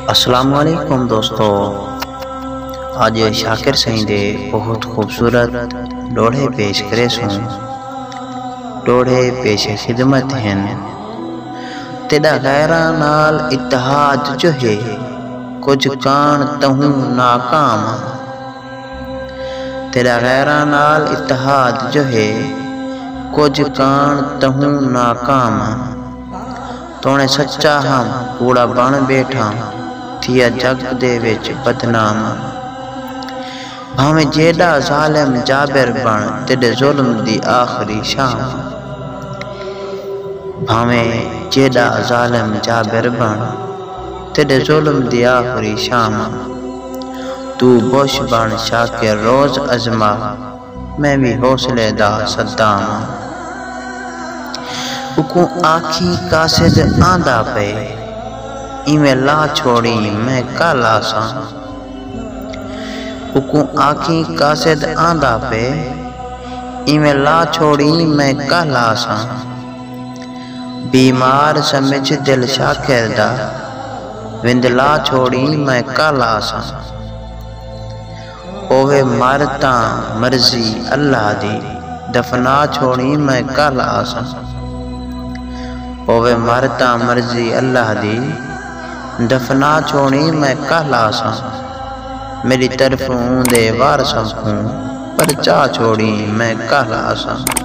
السلام علیکم دوستو، آج شاکر سائیں دے بہت خوبصورت ڈوڑے پیش کرے سوں۔ ڈوڑے پیش خدمت ہیں۔ تیرا غیراں نال اتحاد جو ہے، کچھ کان تہوں ناکام۔ تیرا غیراں نال اتحاد جو ہے، کچھ کان تہوں ناکام۔ تونے سچا ہم کوڑا بن بیٹھا، تھیا جگ دے وچ بدنام۔ بھاویں جیڑا ظالم جابر بن، تیرے ظلم دی آخری شام۔ بھاویں جیڑا ظالم جابر بن، تیرے ظلم دی آخری شام۔ تو بش بن شاکر روز ازما، میں بھی حوصلے دا صدام۔ اکوں آکھی قاصد آندا پے، ایویں لا چھوڑی میں کل آساں۔ اکوں آکھی قاصد آندا پے، ایویں لا چھوڑی میں کل آساں۔ بیمار سمجھ دل شاکر دا، وند لا چھوڑی میں کل آساں۔ اوے مرتاں مرضی اللہ دی، دفنا چھوڑی میں کل آساں۔ اوے مرتاں مرضی اللہ دی، دفنا چھوڑی میں کل آساں۔ میری طرفوں دے وارثاں کوں، پرچا چھوڑی میں کل آساں۔